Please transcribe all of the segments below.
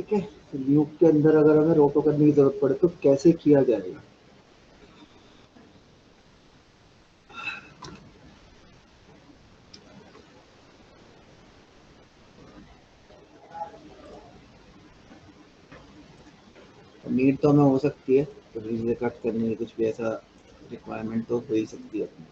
ठीक है, तो ल्यूप के अंदर अगर हमें रोटो करने की जरूरत पड़े तो कैसे किया जाएगा? नीड तो हमें हो सकती है, तो रीजन कट करने की कुछ भी ऐसा रिक्वायरमेंट तो हो ही सकती है अपनी।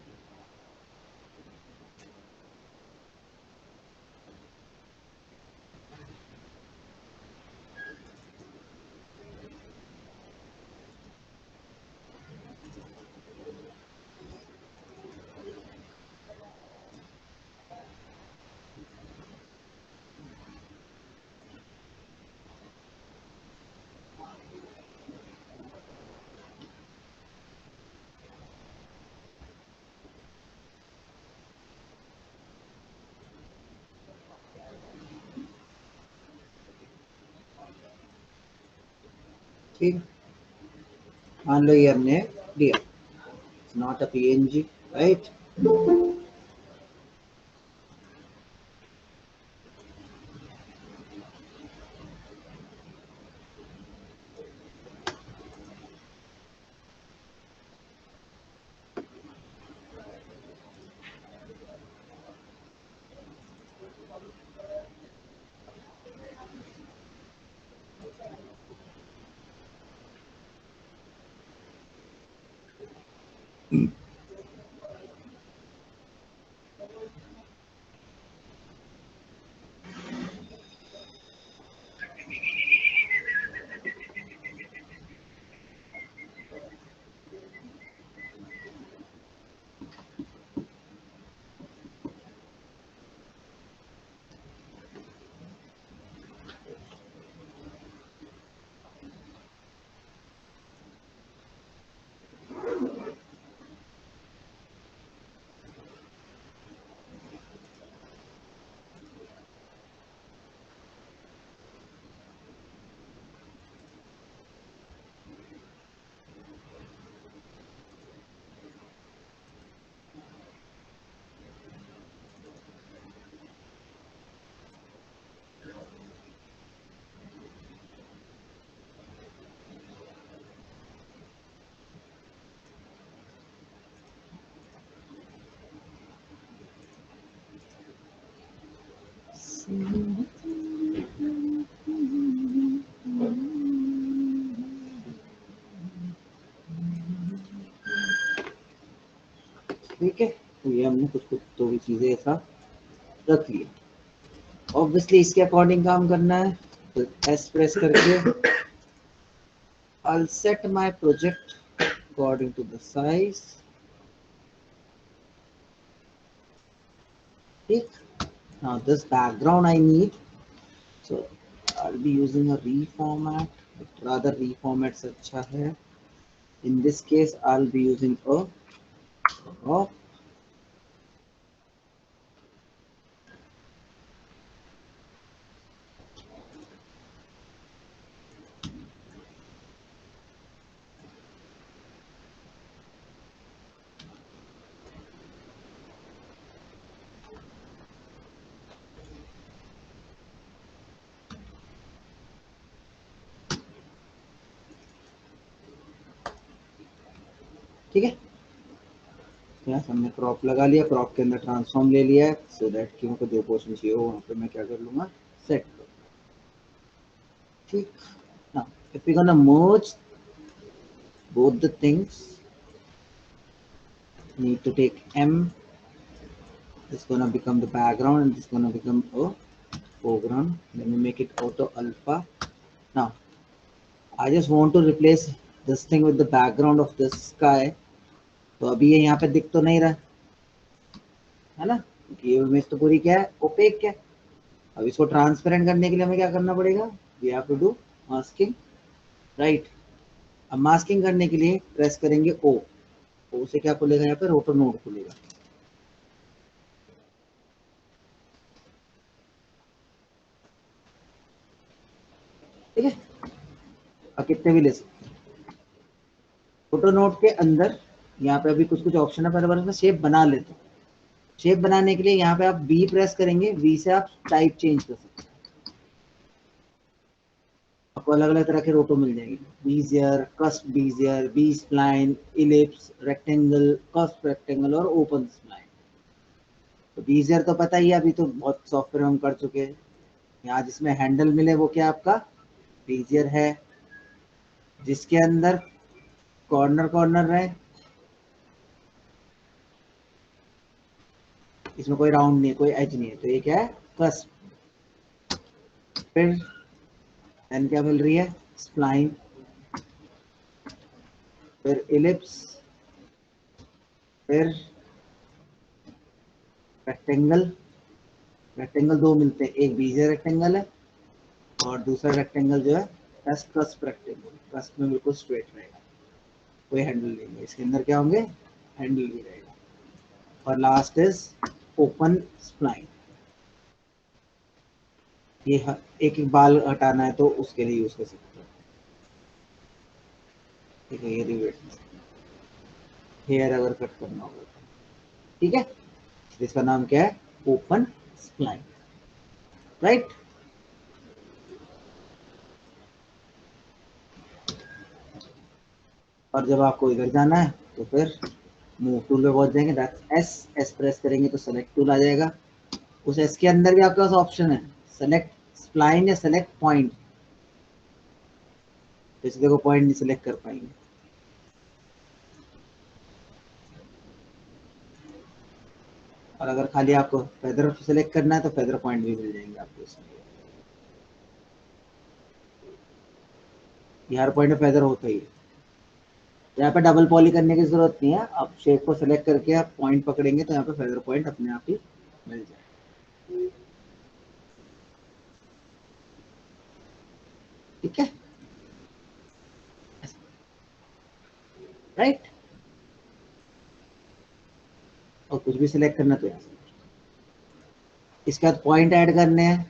ठीक, मान लो ये हमने दिया, नॉट अ पीएनजी, राइट? ठीक है, तो ये हमने कुछ कुछ तो भी चीजें ऐसा रख लिया। ऑब्वियसली इसके अकॉर्डिंग काम करना है, तो एस प्रेस करके I'll set my project according to the size. ठीक, now this background I need, so I'll be using a reformat, but rather reformat से अच्छा है. In this case I'll be using a crop. ठीक है, यहाँ हमने crop लगा लिया, क्रॉप के अंदर ट्रांसफॉर्म ले लिया है, सो दैट कि मुझको जो पोर्शन चाहिए हो वहाँ पे मैं क्या कर लूँगा, सेट कर। ठीक, now if we're gonna merge both the things, need to take M, this is gonna become the background and this is gonna become a foreground. Let me make it auto alpha. Now I just want to replace this thing with the background of this sky. तो अभी ये यहाँ पे दिख तो नहीं रहा है ना, क्योंकि ये इमेज तो पूरी क्या है, ओपेक है। अब इसको ट्रांसपेरेंट करने के लिए हमें क्या करना पड़ेगा, we have to do masking, right? अब मास्किंग करने के लिए प्रेस करेंगे ओ, ओ से क्या खुलेगा, यहाँ पे रोटो नोड खुलेगा। ठीक है, अब कितने भी ले सकते हैं। रोटो नोड के अंदर यहाँ पे अभी कुछ कुछ ऑप्शन है, पहले बार शेप बना लेते हैं। शेप बनाने के लिए यहाँ पे आप बी प्रेस करेंगे, बी से आप टाइप चेंज कर सकते हैं। आपको अलग अलग तरह के रोटो मिल जाएंगे, bezier, cusp bezier, B spline, ellipse, rectangle, cusp rectangle और ओपन स्प्लाइन। तो बीजियर तो पता ही है, अभी तो बहुत सॉफ्टवेयर हम कर चुके हैं। यहाँ जिसमें हैंडल मिले वो क्या आपका बीजियर है, जिसके अंदर कॉर्नर कॉर्नर रहे, इसमें कोई राउंड नहीं है, कोई एज नहीं है, तो ये क्या है कस्प। फिर एन क्या मिल रही है स्प्लाइन, फिर इलिप्स, फिर रेक्टेंगल। रेक्टेंगल दो मिलते हैं, एक बीजियर रेक्टेंगल है और दूसरा रेक्टेंगल जो है कस्प रेक्टेंगल। कस्प में बिल्कुल स्ट्रेट रहेगा, कोई हैंडल नहीं है, इसके अंदर क्या होंगे हैंडल भी रहेगा। और लास्ट इज ओपन स्प्लाइन, ये एक एक बाल हटाना है तो उसके लिए यूज कर सकते हैं। ठीक है, ये रिवेट हेयर अगर कट करना होगा तो। ठीक है, इसका नाम क्या है ओपन स्प्लाइन, राइट। और जब आपको इधर जाना है तो फिर मूव टूल पे पहुंच जाएंगे, एस एस प्रेस करेंगे तो सेलेक्ट टूल आ जाएगा। उस एस के अंदर भी आपके पास ऑप्शन है सेलेक्ट स्प्लाइन या सेलेक्ट पॉइंट, जैसे देखो पॉइंट नहीं सेलेक्ट कर पाएंगे। और अगर खाली आपको फेदर सेलेक्ट करना है तो फेदर पॉइंट भी मिल जाएंगे आपको इसमें। ये हर पॉइंट में फेदर होता ही है, यहाँ पे डबल पॉली करने की जरूरत नहीं है, आप शेप को सेलेक्ट करके आप पॉइंट पकड़ेंगे तो यहाँ पे फेदर पॉइंट अपने आप ही मिल जाए। ठीक है, राइट। और कुछ भी सिलेक्ट करना तो यहाँ से, इसके बाद पॉइंट ऐड करने हैं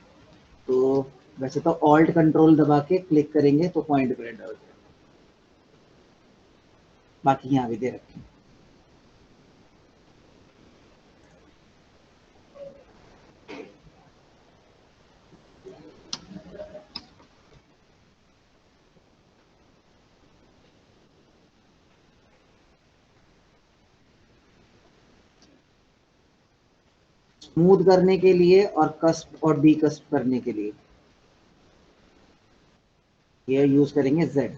तो वैसे तो ऑल्ट कंट्रोल दबा के क्लिक करेंगे तो पॉइंट पे ऐड हो जाएगा, बाकी यहाँ भी दे रखें। स्मूथ करने के लिए और कस्प और डी कस्प करने के लिए ये यूज करेंगे जेड।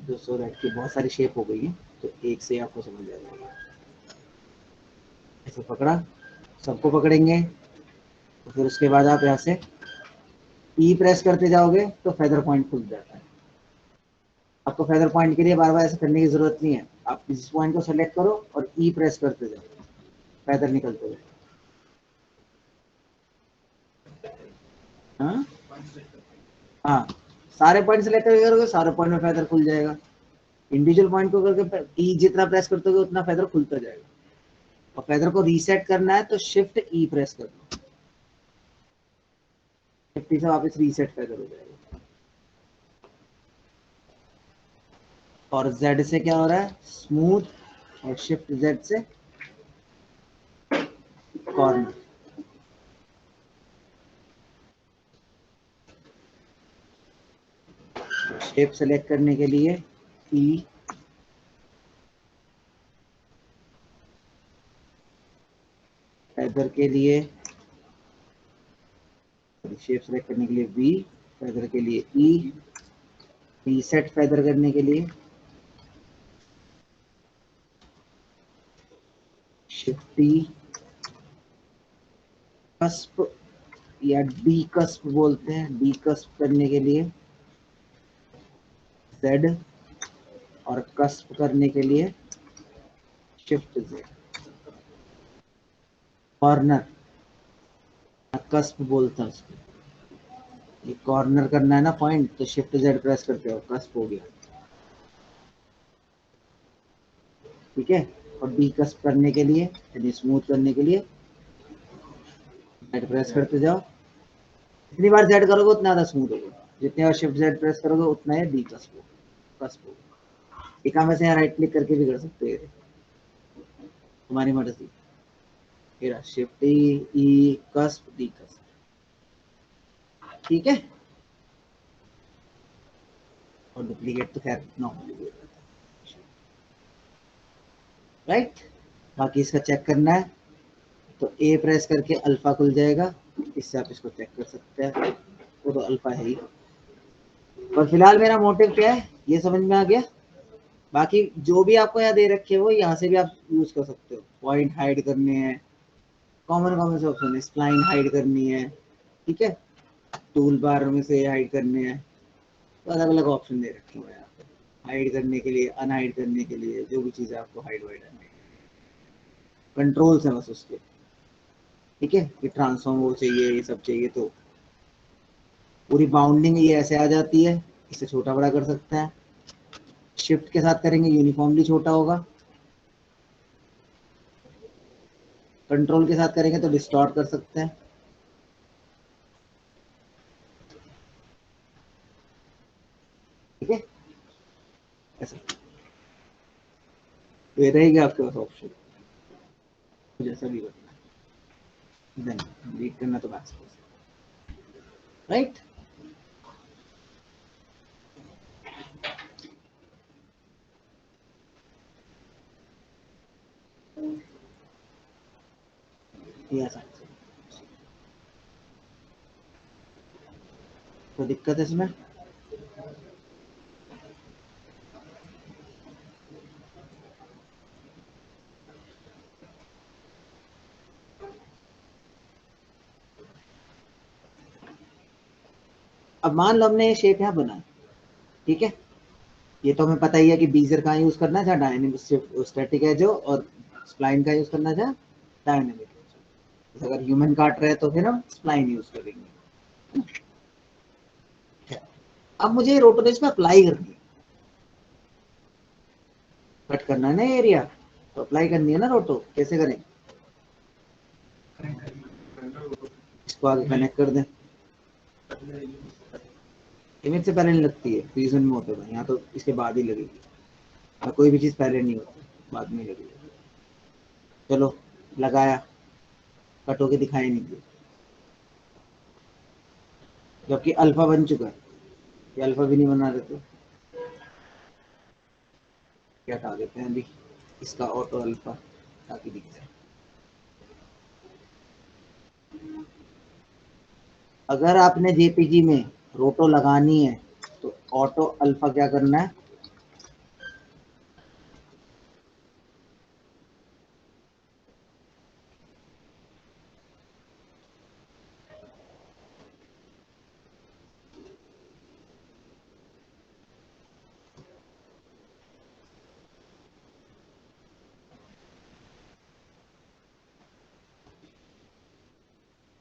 जो सो दैट की बहुत सारी शेप हो गई है तो एक से आपको समझ आ जाएगा। ऐसे पकड़ा, सबको पकड़ेंगे तो फिर उसके बाद आप यहाँ से ई प्रेस करते जाओगे तो फेदर पॉइंट खुल जाता है। आपको फेदर पॉइंट के लिए बार बार ऐसे करने की जरूरत नहीं है, आप इस पॉइंट को सेलेक्ट करो और ई प्रेस करते जाओ, फेदर निकलते जाए। हाँ हाँ, सारे पॉइंट सेलेक्ट करके करोगे सारे पॉइंट में फेदर खुल जाएगा। इंडिविजुअल पॉइंट को करके ई जितना प्रेस करते हो उतना फेदर खुलता जाएगा। और फेदर को रीसेट करना है तो शिफ्ट ई प्रेस कर दो, शिफ्ट ई से वापस रीसेट फेदर हो जाएगा। और जेड से क्या हो रहा है स्मूथ, और शिफ्ट जेड से कॉर्नर। शेप सेलेक्ट करने के लिए ई, फेदर के लिए शेप सेलेक्ट करने के लिए वी, फेदर के लिए ई, रीसेट फेदर करने के लिए शिफ्ट टी, कस्प या डी कस्प बोलते हैं, डी कस्प करने के लिए जेड, और कस्प करने के लिए शिफ्ट जेड। कॉर्नर कस्प बोलते हैं उसको, ये कॉर्नर करना है ना पॉइंट तो शिफ्ट जेड प्रेस करते हो कस्प हो गया। ठीक है, और डी कस्प करने के लिए यानी स्मूथ करने के लिए जेड प्रेस करते जाओ, जितनी बार जेड करोगे उतना ज्यादा स्मूथ होगा, जितने बार शिफ्ट जेड प्रेस करोगे उतना ही डी कस्प होगा। एक काम ऐसे राइट क्लिक करके भी कर सकते हो, तुम्हारी मर्जी। फिर शिफ्ट ई कस्प डी कस्प, ठीक है। और डुप्लीकेट तो खैर नॉर्मली राइट। बाकी इसका चेक करना है तो ए प्रेस करके अल्फा खुल जाएगा, इससे आप इसको चेक कर सकते हैं, वो तो अल्फा है ही। पर फिलहाल मेरा मोटिव क्या है ये समझ में आ गया। बाकी जो भी आपको यहाँ दे रखे हो यहाँ से भी आप यूज कर सकते हो। पॉइंट हाइड करने हैं, कॉमन कॉमन से ऑप्शन है, स्प्लाइन हाइड करनी है, ठीक है, टूल बार में से हाइड करने हैं, तो अलग अलग ऑप्शन दे रखे हुए हैं यहाँ पे, हाइड करने के लिए, अनहाइड करने के लिए, जो भी चीज़ें आपको हाइड वाइड करनी है, कंट्रोल्स हैं बस उसके, ठीक है। कि ट्रांसफॉर्म वो चाहिए, ये सब चाहिए, तो पूरी बाउंडिंग ये ऐसे आ जाती है। इसे छोटा बड़ा कर सकते हैं, शिफ्ट के साथ करेंगे यूनिफॉर्मली छोटा होगा, कंट्रोल के साथ करेंगे तो डिस्टॉर्ट कर सकते हैं, ठीक है। ऐसा तो ये रहेगी आपके पास ऑप्शन, जैसा भी करना है, देन रीड करना तो बैक राइट। यस, तो दिक्कत है इसमें। अब मान लो हमने ये शेप यहाँ बनाया, ठीक है, ये तो हमें पता ही है कि बीजर कहाँ यूज करना है, जहाँ डायनेमिक स्टैटिक है जो, और स्प्लाइन का यूज करना है जहाँ डायनेमिक है। अगर ह्यूमन काट रहे हैं तो फिर हम स्प्लाइन यूज करेंगे। अब मुझे रोटोरेज में अप्लाई करनी है, कट करना है ना एरिया, तो अप्लाई करनी है ना रोटो, कैसे करें, इसको आगे कनेक्ट कर दें। इमेज से पहले नहीं लगती है, फ्यूजन में होते हैं, यहाँ तो इसके बाद ही लगेगी, और कोई भी चीज पहले नहीं होती, बाद में लगेगी। चलो लगाया, कट होके दिखाई नहीं दी, जबकि अल्फा बन चुका है, ये अल्फा भी नहीं बना देते, क्या हटा देते हैं अभी इसका ऑटो अल्फा, ताकि दिख जाए। अगर आपने जेपीजी में रोटो लगानी है तो ऑटो अल्फा क्या करना है,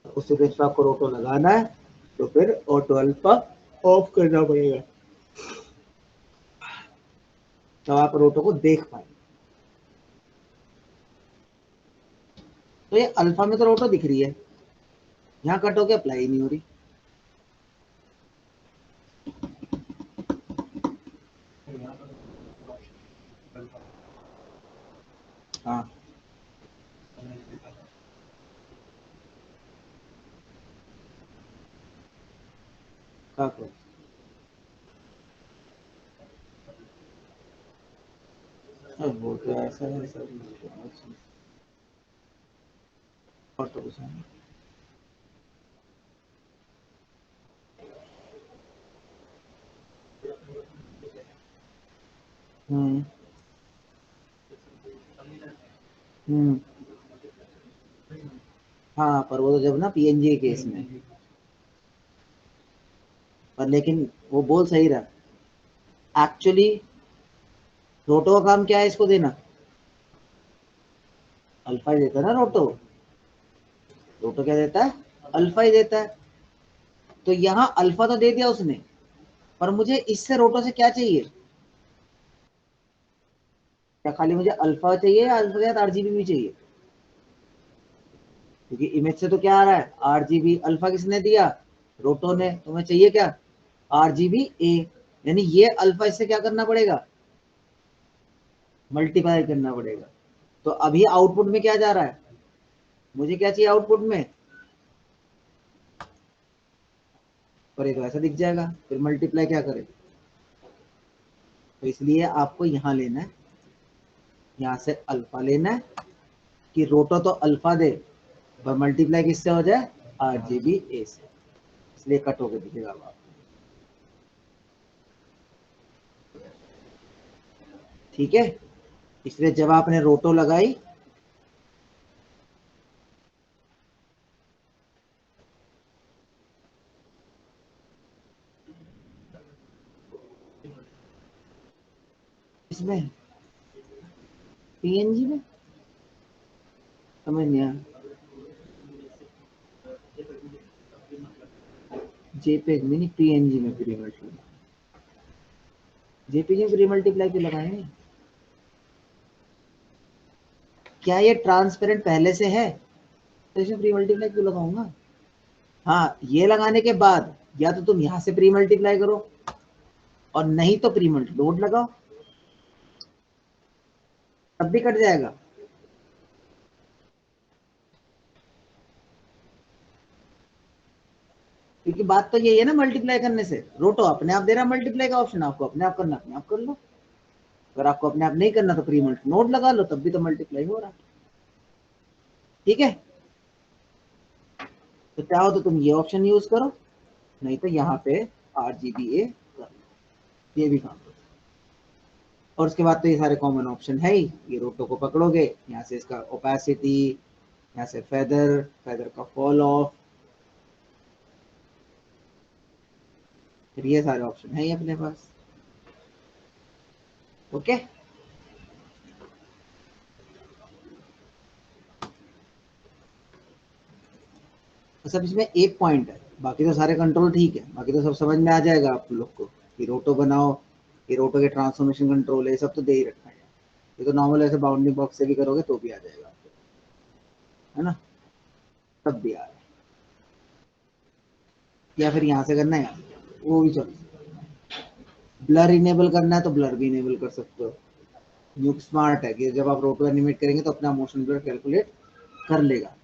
उससे फिर आपको रोटो लगाना है तो फिर ऑटो अल्फा ऑफ करना पड़ेगा, तब आप रोटो को देख पाएंगे। तो ये अल्फा में तो रोटो दिख रही है, यहाँ कट होके अप्लाई नहीं हो रही। हाँ, क्या करो, वो तो ऐसा है सर, ऑटो को सामने। हम्म हम्म, हाँ, पर वो तो जब ना पीएनजी के केस में, पर लेकिन वो बोल सही रहा, एक्चुअली रोटो का काम क्या है, इसको देना, अल्फा ही देता है ना रोटो, रोटो क्या देता है, अल्फा ही देता है। तो यहाँ अल्फा तो दे दिया उसने, पर मुझे इससे रोटो से क्या चाहिए, क्या खाली मुझे अल्फा चाहिए या अल्फा के साथ आरजीबी भी चाहिए, क्योंकि इमेज से तो क्या आ रहा है, आरजीबी, अल्फा किसने दिया, रोटो ने, तुम्हें चाहिए क्या, RGBA, यानी ये अल्फा इससे क्या करना पड़ेगा, मल्टीप्लाई करना पड़ेगा। तो अभी आउटपुट में क्या जा रहा है, मुझे क्या चाहिए आउटपुट में, और ये तो ऐसा दिख जाएगा, फिर मल्टीप्लाई क्या करें, तो इसलिए आपको यहां लेना है, यहां से अल्फा लेना है कि रोटो तो अल्फा दे पर मल्टीप्लाई किससे हो जाए, RGBA से, इसलिए कट होकर दिखेगा आप। ठीक है, इसलिए जब आपने रोटो लगाई, इसमें PNG में, समझ नहीं आया, JPEG में नहीं, PNG में प्री मल्टीप्लाई, JPG में प्री मल्टीप्लाई क्यों लगाएंगे, क्या ये ट्रांसपेरेंट पहले से है, तो इसमें प्री मल्टीप्लाई क्यों लगाऊंगा। हाँ, ये लगाने के बाद या तो तुम यहां से प्री मल्टीप्लाई करो, और नहीं तो प्री मल्टी लोड लगाओ, तब भी कट जाएगा। क्योंकि बात तो यही है ना, मल्टीप्लाई करने से रोटो अपने आप दे रहा है मल्टीप्लाई का ऑप्शन, आपको अपने आप करना अपने आप कर लो, अगर आपको अपने आप नहीं करना तो प्री मल्टी नोड लगा लो, तब भी तो मल्टीप्लाई हो रहा है। ठीक है, तो चाहो तो तुम ये ऑप्शन यूज करो, नहीं तो यहाँ पे RGBA कर लो, ये भी काम करो। और उसके बाद तो ये सारे कॉमन ऑप्शन है ही, ये रोटो को पकड़ोगे, यहाँ से इसका ओपेसिटी, यहाँ से फेदर, फेदर का फॉल ऑफ, फिर ये सारे ऑप्शन है ही अपने पास। ओके, तो सब इसमें एक पॉइंट है, बाकी तो सारे कंट्रोल ठीक है, बाकी तो सब समझ में आ जाएगा आप लोग को कि रोटो बनाओ, कि रोटो के ट्रांसफॉर्मेशन कंट्रोल है, सब तो दे ही रखा है। ये तो नॉर्मल ऐसे बाउंडिंग बॉक्स से भी करोगे तो भी आ जाएगा आपको, है ना, तब भी आ रहा है, या फिर यहाँ से करना है, वो भी चल, ब्लर इनेबल करना है तो ब्लर भी इनेबल कर सकते हो। न्यूक स्मार्ट है कि जब आप रोटो एनिमेट करेंगे तो अपना मोशन ब्लर कैलकुलेट कर लेगा।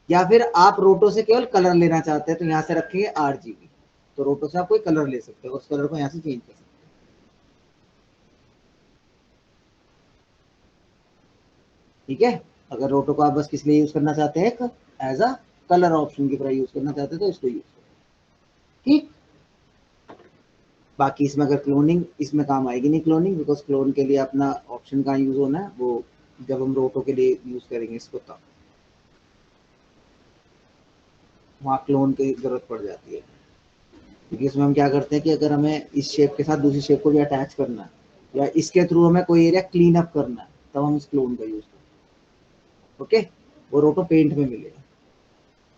या फिर आप रोटो से केवल कलर लेना चाहते हैं तो यहाँ से रखेंगे RGB, तो रोटो से आप कोई कलर ले सकते हो, उस कलर को यहाँ से चेंज कर सकते हो। ठीक है, अगर रोटो को आप बस किस लिए यूज करना चाहते हैं, एज अ कलर ऑप्शन की तरह यूज करना चाहते हैं तो इसको यूज करो। ठीक, बाकी इसमें अगर क्लोनिंग इसमें काम आएगी नहीं, क्लोनिंग, बिकॉज क्लोन के लिए अपना ऑप्शन कहाँ यूज होना है, वो जब हम रोटो के लिए यूज करेंगे इसको तब वहाँ क्लोन की जरूरत पड़ जाती है। क्योंकि इसमें हम क्या करते हैं कि अगर हमें इस शेप के साथ दूसरी शेप को भी अटैच करना है, या इसके थ्रू हमें कोई एरिया क्लीन अप करना है, तब हम इस क्लोन का यूज करते हैं। ओके, वो रोटो पेंट में मिलेगा।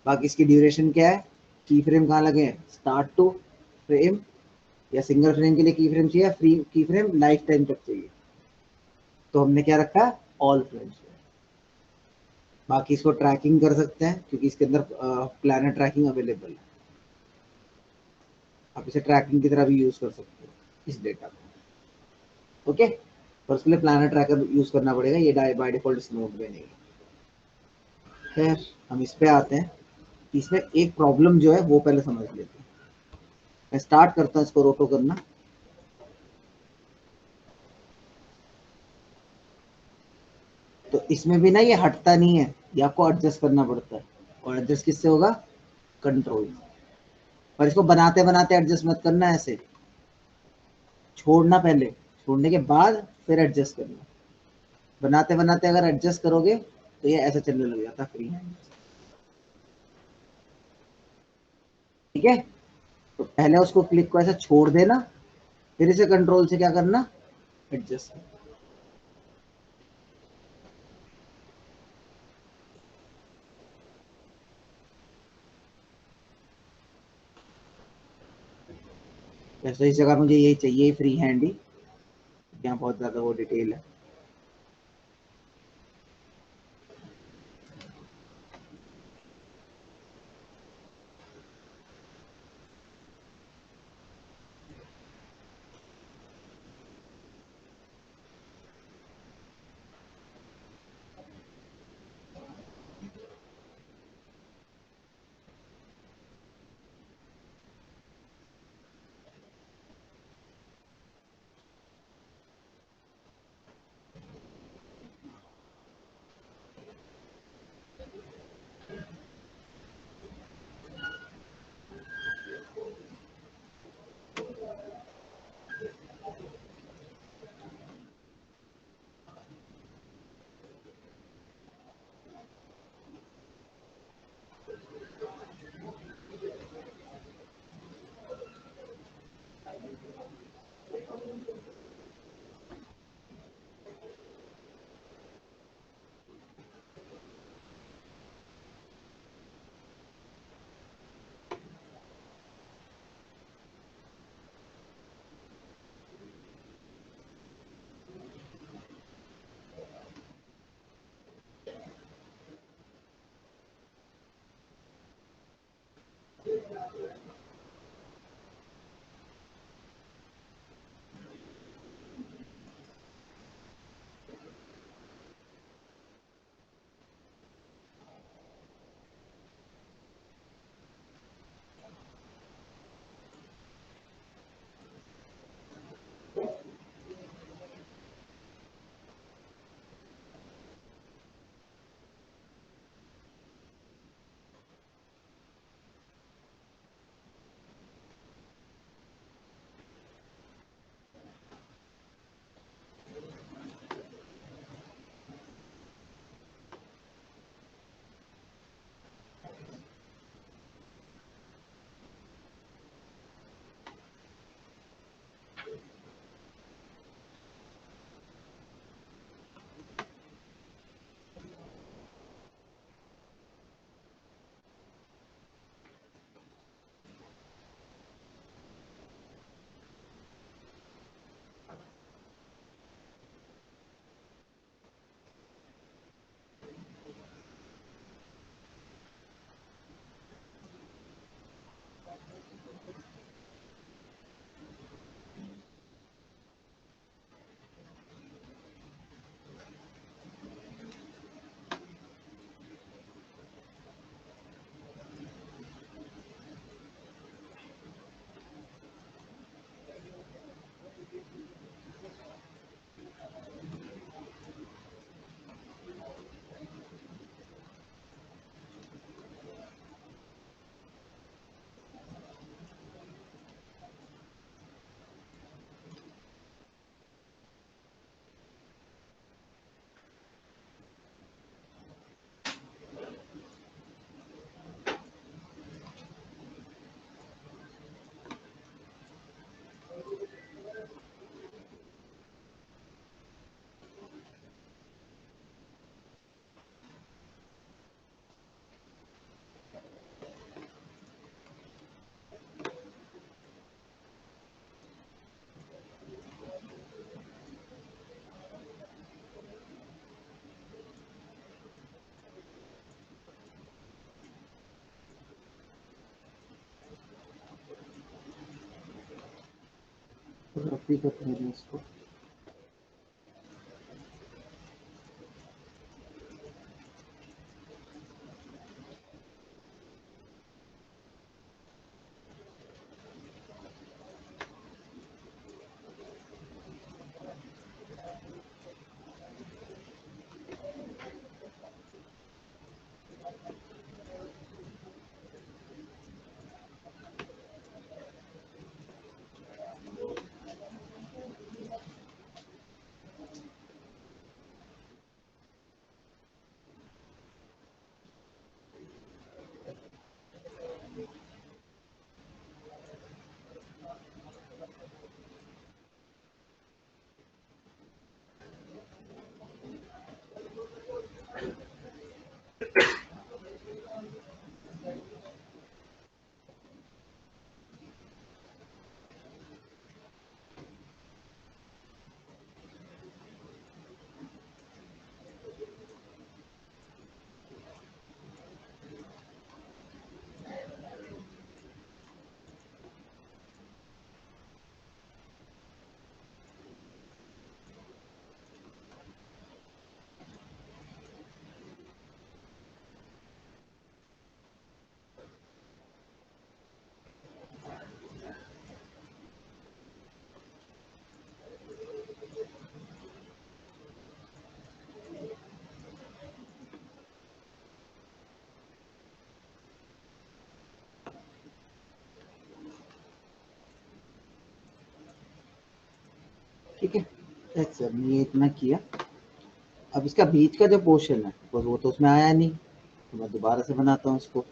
बाकी इसकी ड्यूरेशन क्या है, की फ्रेम कहाँ लगे हैं, स्टार्ट टू फ्रेम, या सिंगल फ्रेम के लिए की फ्रेम चाहिए, फ्री की फ्रेम लाइफ टाइम तक चाहिए, तो हमने क्या रखा है, ऑल फ्रेम्स। बाकी इसको ट्रैकिंग कर सकते हैं क्योंकि इसके अंदर प्लानर ट्रैकिंग अवेलेबल है, आप इसे ट्रैकिंग की तरह भी यूज कर सकते हो इस डेटा को। ओके, पर उसके लिए प्लानर ट्रैकर यूज करना पड़ेगा, ये बाय डिफॉल्ट इस नोड में नहीं है। खैर, हम इस पे आते हैं, इसमें एक प्रॉब्लम जो है वो पहले समझ लेते हैं। मैं स्टार्ट करता हूँ इसको रोटो करना, तो इसमें भी ना ये हटता नहीं है, ये आपको एडजस्ट करना पड़ता है, और एडजस्ट किससे होगा, कंट्रोल। पर इसको बनाते बनाते एडजस्ट मत करना, ऐसे छोड़ना पहले, छोड़ने के बाद फिर एडजस्ट करना, बनाते बनाते अगर एडजस्ट करोगे तो ये ऐसा चलने लग जाता फ्री हैंड। ठीक है, तो पहले उसको क्लिक को ऐसा छोड़ देना, फिर इसे कंट्रोल से क्या करना, एडजस्ट करना। वैसे इस जगह मुझे यही चाहिए फ्री हैंड ही, यहाँ बहुत ज्यादा वो डिटेल है। रफी करते हैं इसको। ठीक है, that's it, ये इतना किया। अब इसका बीच का जो पोर्शन है वो तो उसमें आया नहीं, तो मैं दोबारा से बनाता हूँ इसको।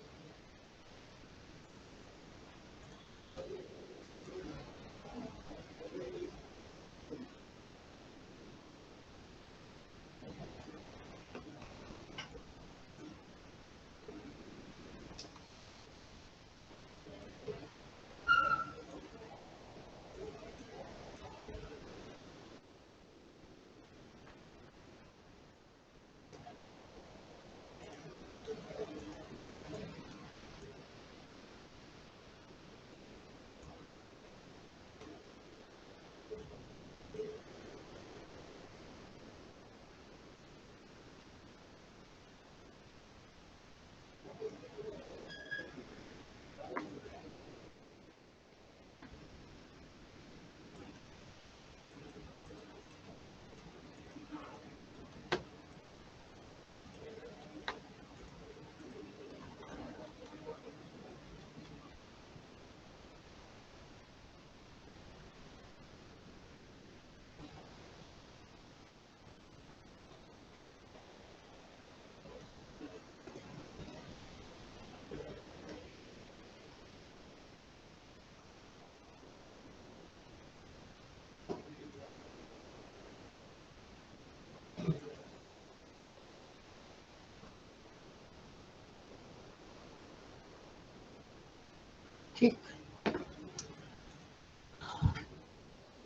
ठीक,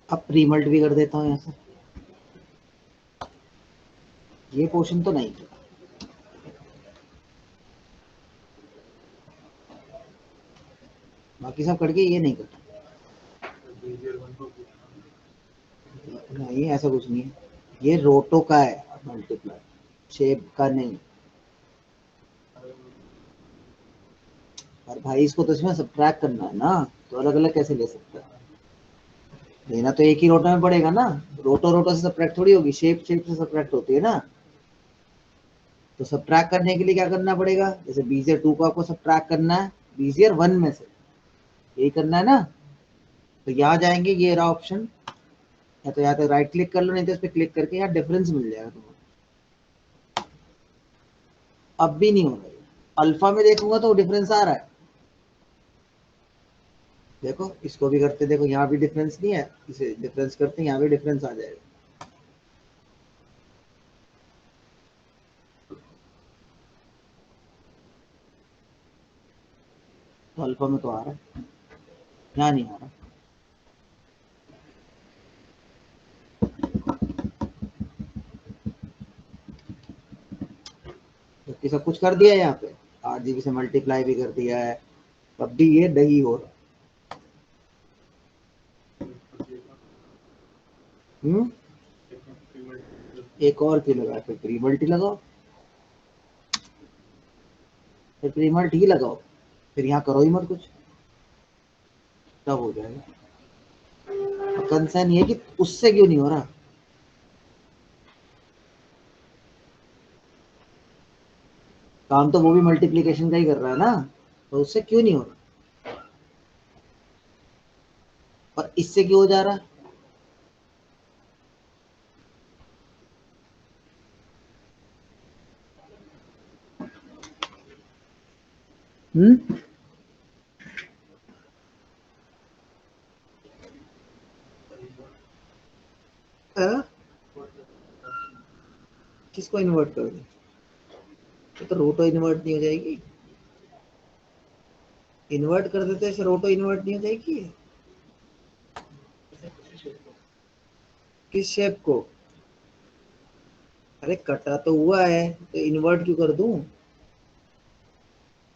अब प्रीमल्ट भी कर देता हूँ यहाँ से। ये पोर्शन तो नहीं था, बाकी सब करके ये नहीं करता। नहीं, ऐसा कुछ नहीं है, ये रोटो का है मल्टीप्लाई, शेप का नहीं। और भाई इसको तो इसमें सब्ट्रैक्ट करना है ना, तो अलग अलग कैसे ले सकता है? लेना तो एक ही रोटो में पड़ेगा ना, रोटो रोटो से सब्ट्रैक्ट थोड़ी होगी, शेप शेप से सब्ट्रैक्ट होती है ना। तो सब्ट्रैक्ट करने के लिए क्या करना पड़ेगा, जैसे बीजियर 2 को आपको सब्ट्रैक्ट करना है बीजियर 1 में से, यही करना है ना। तो यहाँ जाएंगे, ये रहा ऑप्शन, या तो यहाँ तो राइट क्लिक कर लो, नहीं तो इस पर क्लिक करके यहाँ डिफरेंस मिल जाएगा तुम्हें। अब भी नहीं हो रहा है, अल्फा में देखूंगा तो डिफरेंस आ रहा है। देखो इसको भी करते, देखो यहाँ भी डिफरेंस नहीं है, इसे डिफरेंस करते हैं, यहाँ भी डिफरेंस आ जाएगा। तो अल्फा में तो आ रहा है, यहाँ नहीं आ रहा। जबकि सब कुछ कर दिया है यहाँ पे, 8 GB से मल्टीप्लाई भी कर दिया है, तब भी ये नहीं हो रहा। एक और क्यों लगाए, फिर प्री मल्टी लगाओ, फिर प्री मल्टी लगाओ, फिर यहाँ करो ही मत कुछ, तब हो जाएगा। कंसर्न ये कि उससे क्यों नहीं हो रहा, काम तो वो भी मल्टीप्लिकेशन का ही कर रहा है ना, तो उससे क्यों नहीं हो रहा, और इससे क्यों हो जा रहा। हम्म किसको इन्वर्ट कर दे, तो रोटो इन्वर्ट नहीं हो जाएगी, इन्वर्ट कर देते हैं रोटो इन्वर्ट नहीं हो जाएगी, किस शेप को, अरे कटा तो हुआ है तो इन्वर्ट क्यों कर दूं,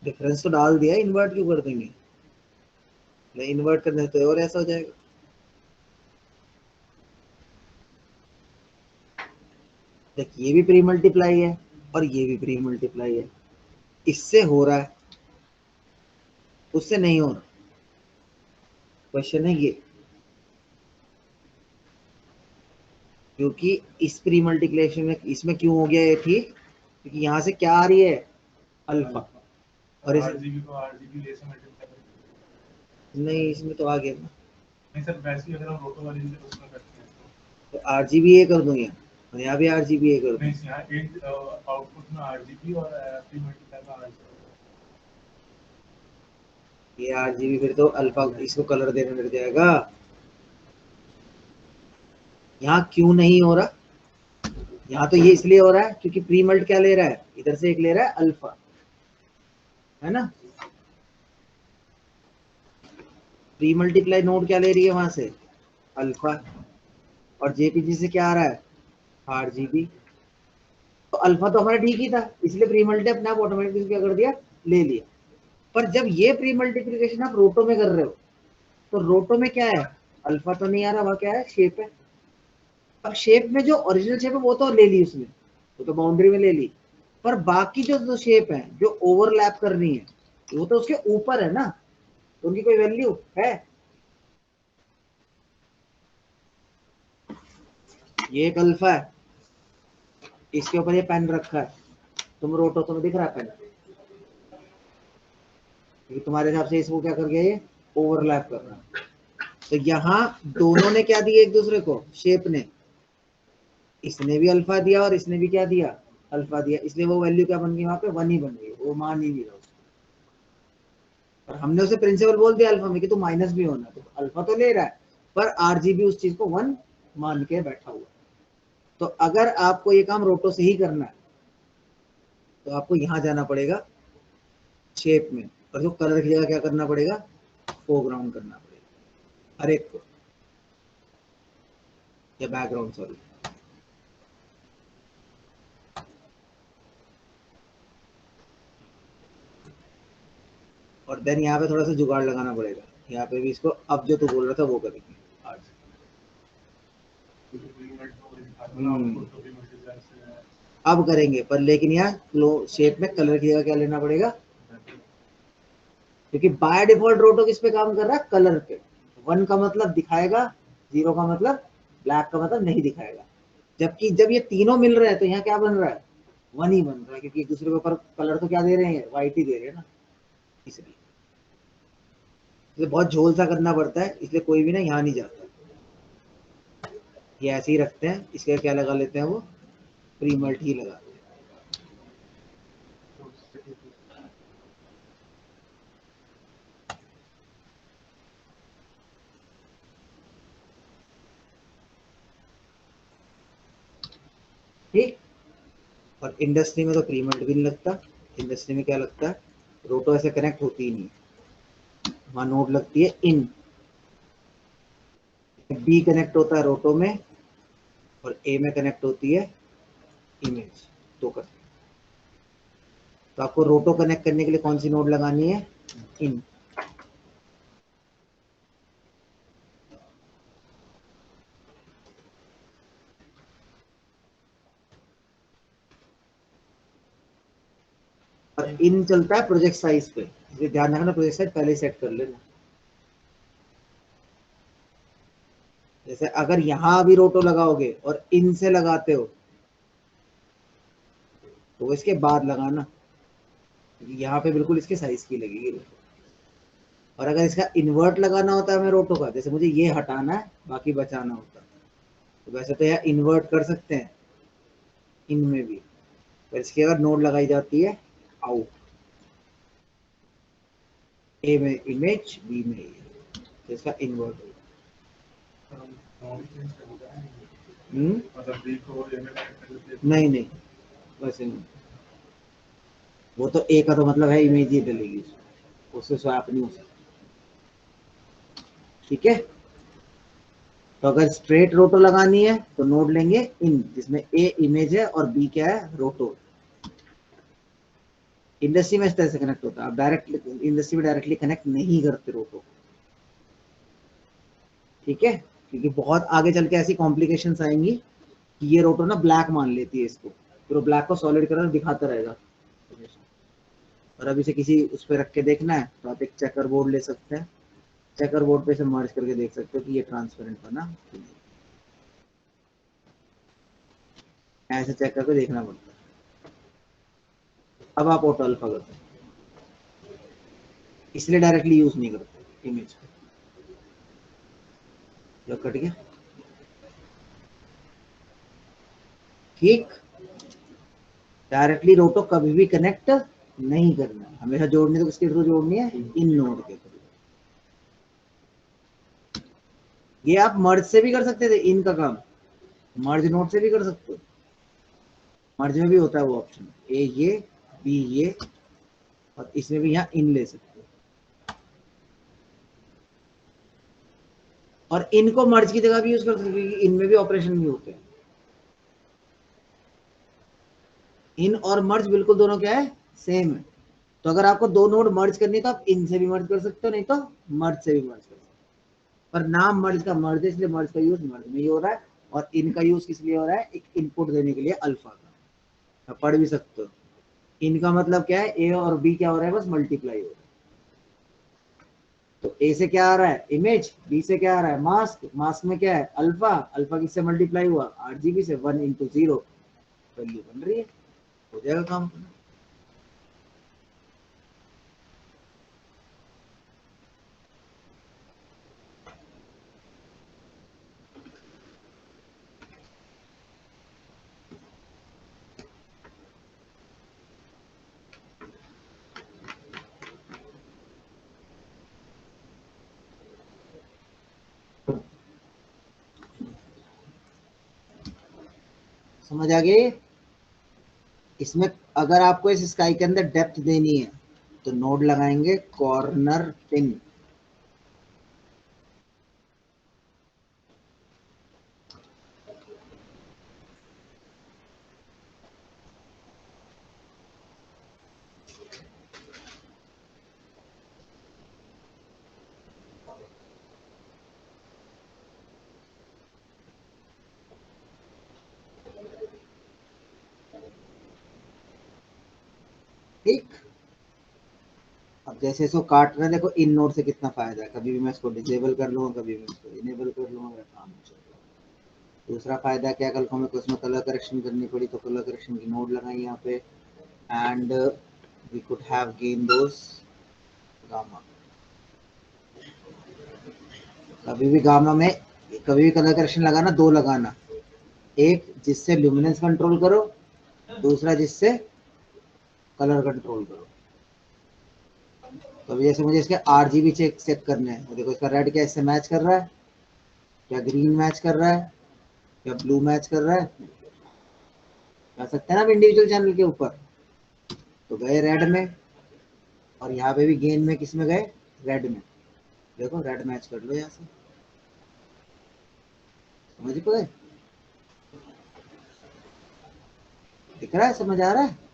डिफरेंस तो डाल दिया, इन्वर्ट क्यों कर देंगे, नहीं इन्वर्ट करने तो और ऐसा हो जाएगा। देख ये भी प्री मल्टीप्लाई है और ये भी प्री मल्टीप्लाई है, इससे हो रहा है उससे नहीं हो रहा, क्वेश्चन है ये, क्योंकि इस प्री मल्टीप्लिकेशन में इसमें क्यों हो गया ये ठीक, क्योंकि यहाँ से क्या आ रही है अल्फा, और इस आरजीबी को आरजीबी ले से मल्टीप्लाई करें, नहीं इसमें तो आ गया ना, नहीं सर वैसे ही अगर हम रोटो वाली उसमें करते हैं तो आरजीबी ए कर दूं और यहाँ भी आरजीबी ए कर दूं, नहीं यहाँ एक आउटपुट में आरजीबी और प्री मल्टीप्लाई का आरजीबी, ये आरजीबी फिर तो अल्फा इसको कलर देने लग जाएगा, यहाँ क्यों नहीं हो रहा, यहाँ तो ये इसलिए हो रहा है क्योंकि प्री मल्ट क्या ले रहा है, इधर से एक ले रहा है अल्फा, है ना, प्री मल्टीप्लाई नोड क्या ले रही है वहां से अल्फा, और जेपीजी से क्या आ रहा है आरजीबी, तो अल्फा तो हमारा ठीक ही था, इसलिए प्री मल्टी अपने आप ऑटोमेटिकली क्या कर दिया, ले लिया। पर जब ये प्री मल्टीप्लिकेशन आप रोटो में कर रहे हो, तो रोटो में क्या है, अल्फा तो नहीं आ रहा, वहां क्या है शेप है, अब शेप में जो ओरिजिनल शेप है वो तो ले ली उसने, वो तो बाउंड्री में ले ली, पर बाकी जो शेप है जो ओवरलैप कर रही है वो तो उसके ऊपर है ना, तो उनकी कोई वैल्यू है, ये एक अल्फा है, इसके ऊपर ये पेन रखा है, तुम रोटो तुम्हें दिख रहा है पेन, क्योंकि तुम्हारे हिसाब से इसको क्या कर गया ये ओवरलैप कर रहा है, तो यहाँ दोनों ने क्या दिया एक दूसरे को शेप ने, इसने भी अल्फा दिया और इसने भी क्या दिया अल्फा दिया, इसलिए वो वैल्यू क्या बन गई वहां पे वन ही बन गई, वो मान ही नहीं रहा उसको, और हमने उसे प्रिंसिपल बोल दिया अल्फा में कि तू माइनस भी होना, तो अल्फा तो ले रहा है पर आरजीबी उस चीज को वन मान के बैठा हुआ, तो अगर आपको ये काम रोटो से ही करना है तो आपको यहाँ जाना पड़ेगा शेप में, और जो कलर की जगह क्या करना पड़ेगा फोरग्राउंड करना पड़ेगा हर एक को, या बैकग्राउंड सॉरी, और देन यहाँ पे थोड़ा सा जुगाड़ लगाना पड़ेगा, यहाँ पे भी इसको अब जो तू बोल रहा था वो करेंगे आज, अब करेंगे पर लेकिन यहाँ शेप में कलर की जगह क्या लेना पड़ेगा, क्योंकि बाय डिफॉल्ट रोटो किस पे काम कर रहा है कलर पे, वन का मतलब दिखाएगा, जीरो का मतलब ब्लैक का मतलब नहीं दिखाएगा, जबकि जब ये तीनों मिल रहे हैं तो यहाँ क्या बन रहा है वन ही बन रहा है, क्योंकि एक दूसरे के ऊपर कलर तो क्या दे रहे हैं व्हाइट ही दे रहे हैं ना, इसलिए बहुत झोल सा करना पड़ता है, इसलिए कोई भी ना यहाँ नहीं जाता, ये ऐसे ही रखते हैं, इसके क्या लगा लेते हैं वो प्री मल्ट ही लगा, ठीक, और इंडस्ट्री में तो प्री मल्ट भी नहीं लगता, इंडस्ट्री में क्या लगता है रोटो ऐसे कनेक्ट होती ही नहीं, वहां नोड लगती है इन, बी कनेक्ट होता है रोटो में और ए में कनेक्ट होती है इमेज, तो करते हैं, तो आपको रोटो कनेक्ट करने के लिए कौन सी नोड लगानी है इन, और इन चलता है प्रोजेक्ट साइज पे, इसलिए ध्यान रखना प्रोजेक्ट साइज पहले सेट कर लेना। जैसे अगर यहाँ अभी रोटो लगाओगे और इन से लगाते हो तो इसके बाद लगाना, यहाँ पे बिल्कुल इसके साइज की लगेगी रोटो। और अगर इसका इन्वर्ट लगाना होता है हमें रोटो का, जैसे मुझे ये हटाना है बाकी बचाना होता है, तो वैसे तो यहाँ इन्वर्ट कर सकते हैं इनमें भी, पर इसकी अगर नोड लगाई जाती है आउट, ए में इमेज बी में ये, तो इसका इन्वर्ट नहीं नहीं वैसे नहीं, वो तो ए का तो मतलब है इमेज ही डलेगी, उससे स्वैप नहीं हो सकता। ठीक है, तो अगर स्ट्रेट रोटो लगानी है तो नोड लेंगे इन, जिसमें ए इमेज है और बी क्या है रोटो। इंडस्ट्री में इस तरह से कनेक्ट होता है, आप डायरेक्ट इंडस्ट्री में डायरेक्टली कनेक्ट नहीं करते रोटो। ठीक है, क्योंकि बहुत आगे चल के ऐसी कॉम्प्लिकेशंस आएंगी कि ये रोटो ना ब्लैक मान लेती है इसको, फिर वो ब्लैक को सॉलिड कलर दिखाता रहेगा। और अब इसे किसी उस पर रख के देखना है तो आप एक चेकर बोर्ड ले सकते हैं, चेकर बोर्ड पे से मर्ज करके देख सकते हो कि ये ट्रांसपेरेंट बना कि नहीं, ऐसे चेक करके देखना पड़ता है। अब आप ऑटो अल्फा करते हैं, इसलिए डायरेक्टली यूज नहीं करते इमेज को। लो कट गया, ठीक। डायरेक्टली रोटो कभी भी कनेक्ट नहीं करना, हमेशा जोड़नी तो किसके थ्रू जोड़नी है, इन नोड के थ्रू। ये आप मर्ज से भी कर सकते थे, इन का काम मर्ज नोड से भी कर सकते हो, मर्ज में भी होता है वो ऑप्शन, ए ये बी ये, और इसमें भी यहाँ इन ले सकते हो। और इनको मर्ज की जगह भी यूज कर सकते हो, क्योंकि इनमें भी ऑपरेशन भी होते हैं। इन और मर्ज बिल्कुल दोनों क्या है, सेम है। तो अगर आपको दो नोड मर्ज करनी है तो आप इन से भी मर्ज कर सकते हो, नहीं तो मर्ज से भी मर्ज कर सकते हो। पर नाम मर्ज का मर्ज है, इसलिए मर्ज का यूज मर्ज में ही हो रहा है, और इनका यूज किस लिए हो रहा है, एक इनपुट देने के लिए अल्फा का। आप पढ़ भी सकते हो, इनका मतलब क्या है, ए और बी क्या हो रहा है, बस मल्टीप्लाई हो रहा है। तो ए से क्या आ रहा है इमेज, बी से क्या आ रहा है मास्क, मास्क में क्या है अल्फा, अल्फा किससे मल्टीप्लाई हुआ आरजीबी से, 1 इंटू 0 वैल्यू बन रही है, हो जाएगा काम। समझ आ गई। इसमें अगर आपको इस स्काई के अंदर डेप्थ देनी है तो नोड लगाएंगे कॉर्नर पिन, ठीक। अब जैसे इसको काट रहे हैं, देखो इन नोड से कितना फायदा है, कभी भी मैं इसको डिसेबल कर लूंगा, कभी भी इसको इनेबल कर लूंगा, मेरा काम हो जाएगा। दूसरा फायदा क्या, कल को मेरे को इसमें कलर करेक्शन करनी पड़ी तो कलर करेक्शन की नोड लगाई यहाँ पे, and we could have gain those gamma. कभी भी गामा में कभी भी कलर करेक्शन लगाना, दो लगाना, एक जिससे ल्यूमिनेंस कंट्रोल करो, दूसरा जिससे कलर कंट्रोल करो। तो अभी जैसे मुझे इसके आरजीबी चेक करने हैं, देखो इसका रेड क्या इससे मैच कर रहा है, क्या ग्रीन मैच कर रहा है, क्या ब्लू मैच कर रहा है, कर सकते हैं ना इंडिविजुअल चैनल के ऊपर। तो गए रेड में, और यहाँ पे भी गेन में किस में गए, रेड में। देखो रेड मैच कर लो यहाँ से, समझ पाए, दिख रहा है, समझ आ रहा है।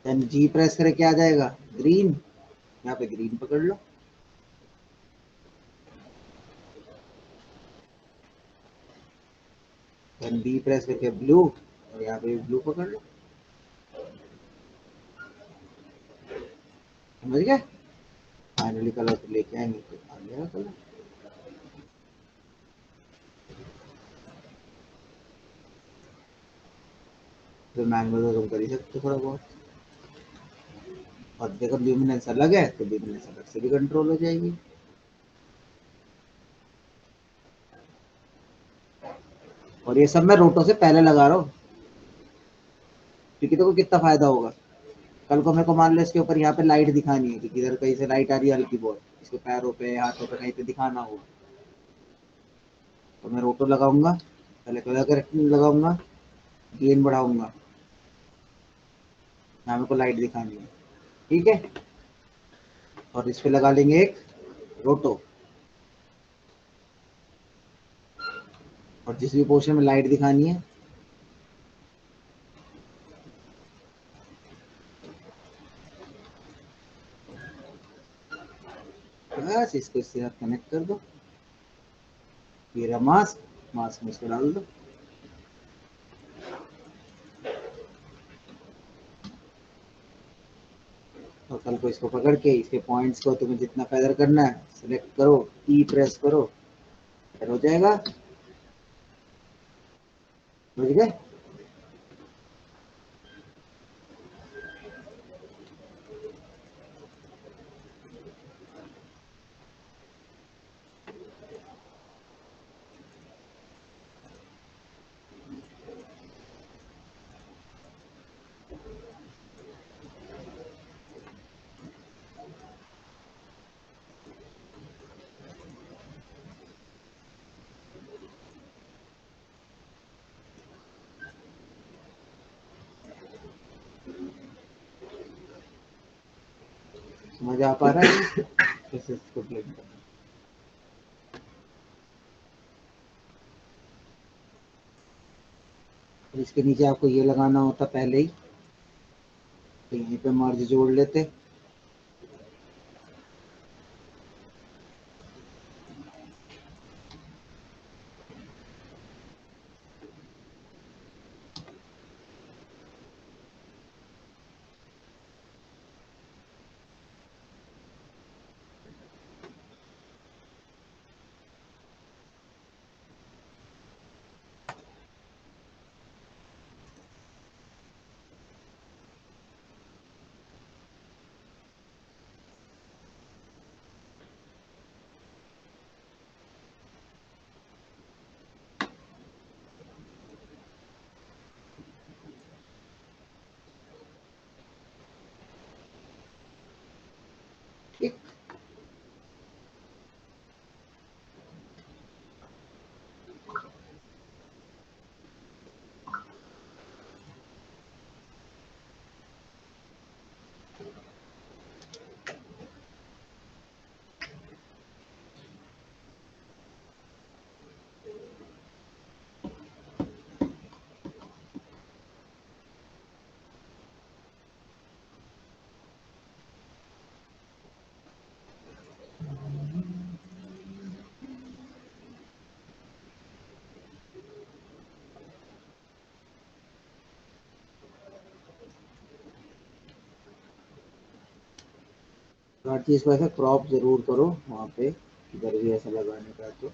देन जी प्रेस करे क्या आ जाएगा, ग्रीन, यहाँ पे ग्रीन पकड़ लो। देन बी प्रेस करके ब्लू, और यहाँ पे भी ब्लू पकड़ लो, समझ गए। फाइनली कलर तो लेके आएंगे तो आ गया कलर। तो मैनुअल तो तुम कर ही सकते थोड़ा बहुत, और देखो ल्यूमिनेंस अलग है तो ल्यूमिनेंस अलग से भी कंट्रोल हो जाएगी। और ये सब मैं रोटो से पहले लगा रहा हूँ, क्योंकि देखो कितना फायदा होगा। कल को मेरे को मान लो इसके ऊपर यहाँ पे लाइट दिखानी है कि किधर कहीं से लाइट आ रही है हल्की बहुत, इसके पैरों पे हाथों पे कहीं पे दिखाना होगा, तो मैं रोटो लगाऊंगा, पहले कलर करेक्टिंग लगाऊंगा, गेन बढ़ाऊंगा, यहाँ मेरे को लाइट दिखानी है, ठीक है। और इस पे लगा लेंगे एक रोटो, और जिस भी पोर्शन में लाइट दिखानी है बस इसको इससे आप कनेक्ट कर दो। ये रहा मास्क, मास्क में इसको डाल दो, और कल को इसको पकड़ के इसके पॉइंट्स को तुम्हें जितना फेदर करना है सिलेक्ट करो, ई प्रेस करो, फिर हो जाएगा, समझ गए। समझ आ पा रहा है कैसे इसको ब्लेंड करना है। और इसके नीचे आपको ये लगाना होता पहले ही, तो यहीं पे मर्ज जोड़ लेते। ठीक। तो हर चीज को ऐसा क्रॉप जरूर करो वहाँ पे, इधर भी ऐसा लगाने का तो।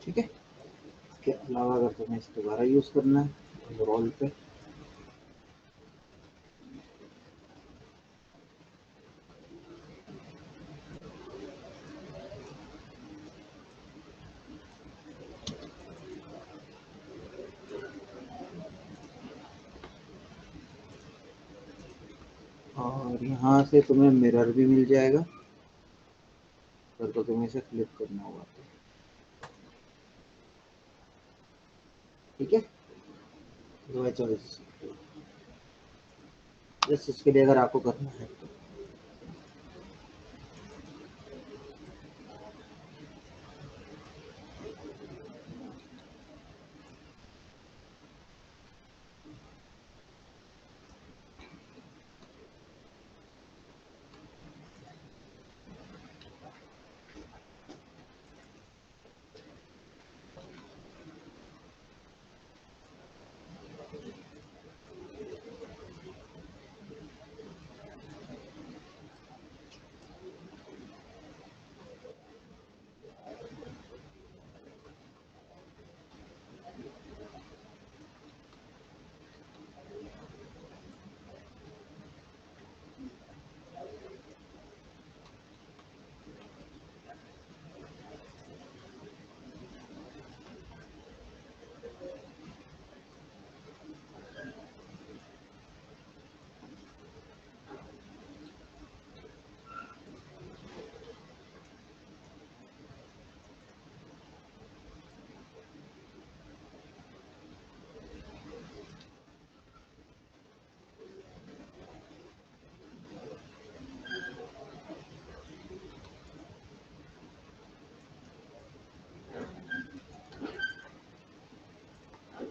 ठीक है। इसके अलावा अगर तुम्हें इसे दोबारा यूज करना है रोल पे, और यहाँ से तुम्हें मिरर भी मिल जाएगा, फिर तो तुम्हें इसे फ्लिप करना होगा। ठीक है, दो चॉइस, जस्ट इसके लिए अगर आपको करना है तो।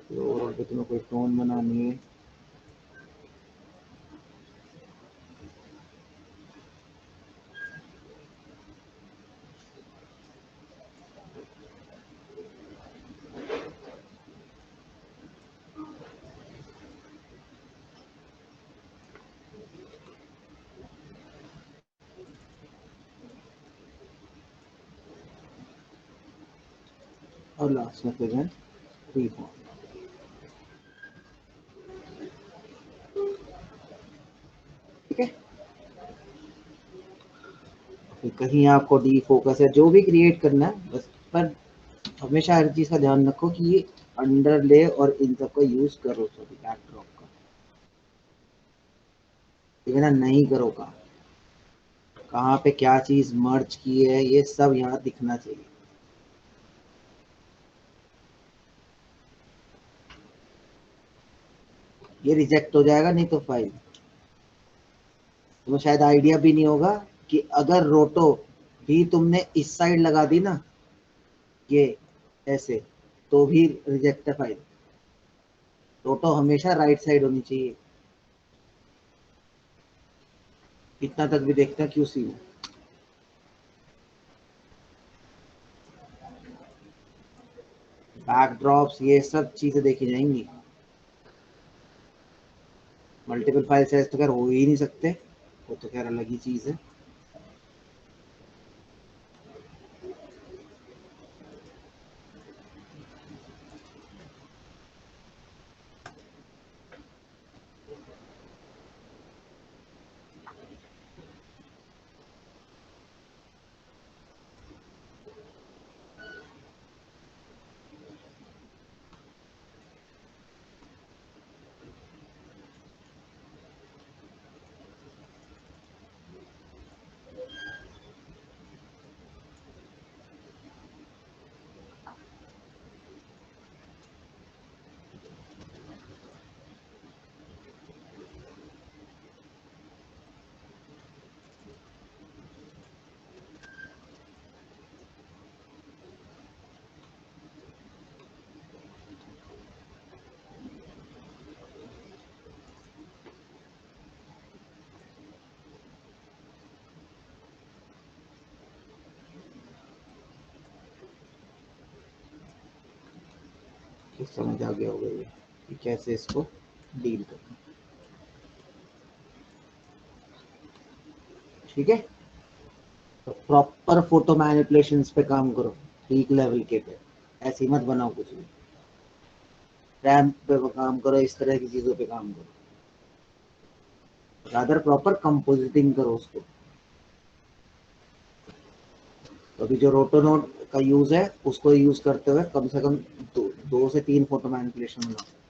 तो ओवरऑल पे तुम्हें कोई टोन बनानी है, और लास्ट में प्रेजेंट फ्री फॉर्म। ठीक है, फिर कहीं आपको डी फोकस है जो भी क्रिएट करना है बस, पर हमेशा हर चीज का ध्यान रखो कि ये अंडरले और इन सब का यूज करो, सभी बैकड्रॉप का, ठीक है ना, नहीं करो काम, कहाँ पे क्या चीज मर्ज की है ये सब यहाँ दिखना चाहिए। ये रिजेक्ट हो जाएगा नहीं तो फाइल, तुम्हें शायद आइडिया भी नहीं होगा कि अगर रोटो भी तुमने इस साइड लगा दी ना, ये ऐसे, तो भी रिजेक्ट है फाइल। रोटो हमेशा राइट साइड होनी चाहिए, इतना तक भी देखते हैं क्यूसी में। बैकड्रॉप्स ये सब चीजें देखी जाएंगी, मल्टीपल फाइल साइज तो खैर हो ही नहीं सकते, वो तो खैर अलग ही चीज है। कि समझ आ गया होगा ये कि कैसे इसको डील करना। ठीक है, तो प्रॉपर फोटो मैनिपुलेशंस पे काम करो, पीक लेवल के पे। ऐसी मत बनाओ कुछ भी, रैम्प पे काम करो, इस तरह की चीजों पे काम करो, रादर प्रॉपर कंपोजिटिंग करो उसको। तो अभी जो रोटोनोट का यूज है उसको यूज करते हुए कम से कम 2 से 3 फोटो मैनिपुलेशन बनाओ।